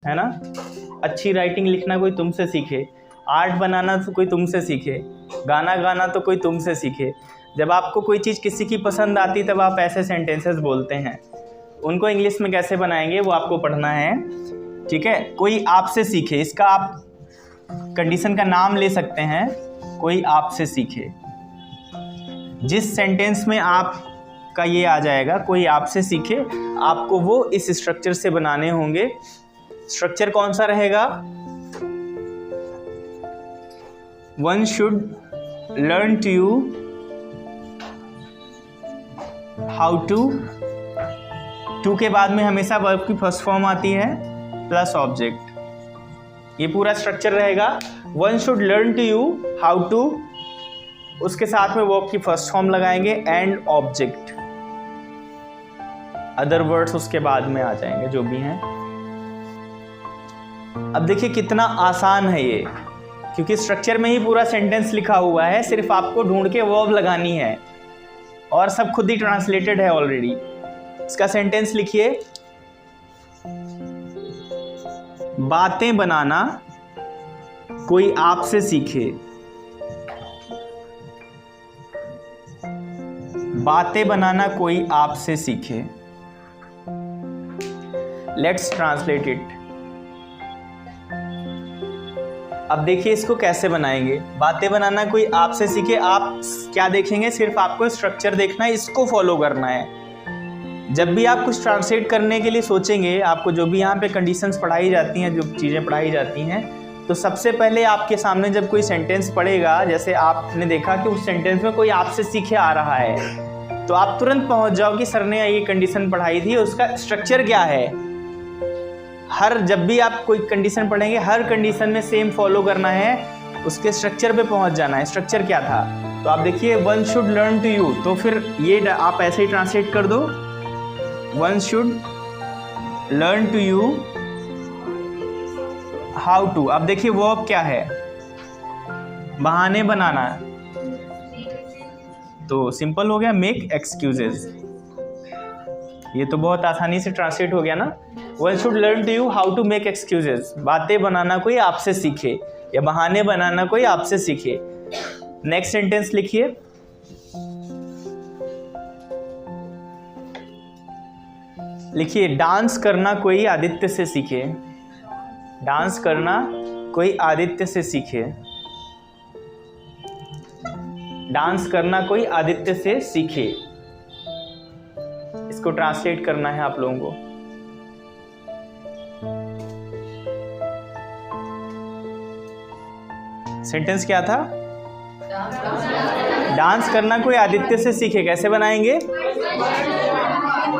है ना। अच्छी राइटिंग लिखना कोई तुमसे सीखे, आर्ट बनाना तो कोई तुमसे सीखे, गाना गाना तो कोई तुमसे सीखे। जब आपको कोई चीज़ किसी की पसंद आती तब आप ऐसे सेंटेंसेस बोलते हैं। उनको इंग्लिश में कैसे बनाएंगे वो आपको पढ़ना है, ठीक है। कोई आपसे सीखे, इसका आप कंडीशन का नाम ले सकते हैं, कोई आपसे सीखे। जिस सेंटेंस में आपका ये आ जाएगा कोई आपसे सीखे, आपको वो इस स्ट्रक्चर से बनाने होंगे। स्ट्रक्चर कौन सा रहेगा? One should learn to you how to के बाद में हमेशा वर्ब की फर्स्ट फॉर्म आती है प्लस ऑब्जेक्ट। ये पूरा स्ट्रक्चर रहेगा। One should learn to you how to, उसके साथ में वर्ब की फर्स्ट फॉर्म लगाएंगे एंड ऑब्जेक्ट, अदर वर्ड्स उसके बाद में आ जाएंगे जो भी हैं। अब देखिए कितना आसान है ये, क्योंकि स्ट्रक्चर में ही पूरा सेंटेंस लिखा हुआ है, सिर्फ आपको ढूंढ के वर्ब लगानी है और सब खुद ही ट्रांसलेटेड है ऑलरेडी। इसका सेंटेंस लिखिए, बातें बनाना कोई आपसे सीखे। बातें बनाना कोई आपसे सीखे। Let's translate it. अब देखिए इसको कैसे बनाएंगे। बातें बनाना कोई आपसे सीखे, आप क्या देखेंगे? सिर्फ आपको स्ट्रक्चर देखना है, इसको फॉलो करना है। जब भी आप कुछ ट्रांसलेट करने के लिए सोचेंगे, आपको जो भी यहाँ पे कंडीशंस पढ़ाई जाती हैं, जो चीज़ें पढ़ाई जाती हैं, तो सबसे पहले आपके सामने जब कोई सेंटेंस पढ़ेगा, जैसे आपने देखा कि उस सेंटेंस में कोई आपसे सीखे आ रहा है, तो आप तुरंत पहुँच जाओ कि सर ने ये कंडीशन पढ़ाई थी, उसका स्ट्रक्चर क्या है। जब भी आप कोई कंडीशन पढ़ेंगे, हर कंडीशन में सेम फॉलो करना है, उसके स्ट्रक्चर पे पहुँच जाना है। स्ट्रक्चर क्या था? तो आप देखिए one should learn to you, तो फिर ये आप ऐसे ही ट्रांसलेट कर दो, one should learn to you how to. अब देखिए वर्ब क्या है? बहाने बनाना, तो सिंपल हो गया, मेक एक्सक्यूजेज। ये तो बहुत आसानी से ट्रांसलेट हो गया ना। One should learn to you how to make excuses. बातें बनाना कोई आपसे सीखे या बहाने बनाना कोई आपसे सीखे। नेक्स्ट सेंटेंस लिखिए, डांस करना कोई आदित्य से सीखे। डांस करना कोई आदित्य से सीखे। डांस करना कोई आदित्य से सीखे। इसको ट्रांसलेट करना है आप लोगों को। सेंटेंस क्या था? डांस करना कोई आदित्य से सीखे। कैसे बनाएंगे?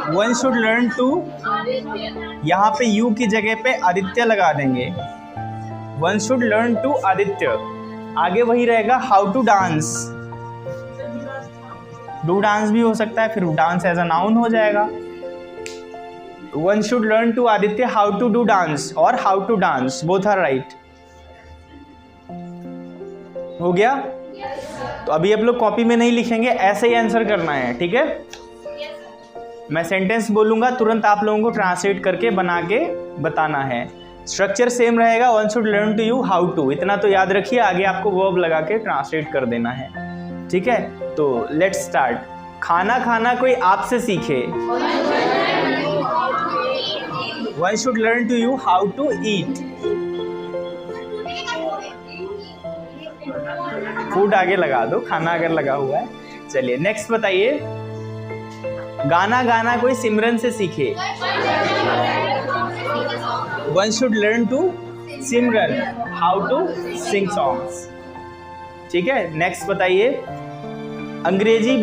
वन शुड लर्न टू, यहाँ पे यू की जगह पे आदित्य लगा देंगे। One should learn to Aditya, आगे वही रहेगा how to dance. Do dance भी हो सकता है, फिर डांस एज अ नाउन हो जाएगा। One should learn to Aditya how to do dance और how to dance, both are right. हो गया? तो अभी आप लोग कॉपी में नहीं लिखेंगे, ऐसे ही आंसर करना है, ठीक है। मैं सेंटेंस बोलूंगा, तुरंत आप लोगों को ट्रांसलेट करके बना के बताना है। स्ट्रक्चर सेम रहेगा, one should learn to you how to, इतना तो याद रखिए। आगे आपको वर्ब लगा के ट्रांसलेट कर देना है, ठीक है। तो लेट्स स्टार्ट। खाना खाना कोई आपसे सीखे। One should learn to you how to eat. Food आगे लगा दो, खाना अगर लगा हुआ है। चलिए नेक्स्ट बताइए, गाना गाना कोई सिमरन से सीखे। One should learn to Simran how to sing songs, ठीक है। नेक्स्ट बताइए, अंग्रेजी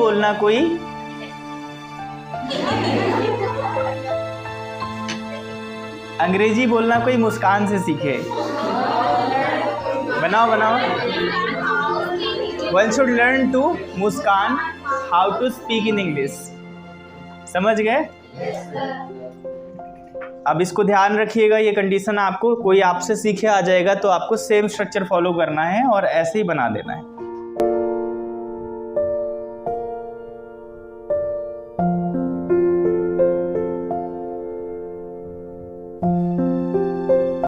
बोलना कोई मुस्कान से सीखे। बनाओ बनाओ। One should learn to Muskan how to speak in English. समझ गए? अब इसको ध्यान रखिएगा, ये कंडीशन आपको कोई आपसे सीखे आ जाएगा तो आपको सेम स्ट्रक्चर फॉलो करना है और ऐसे ही बना देना है।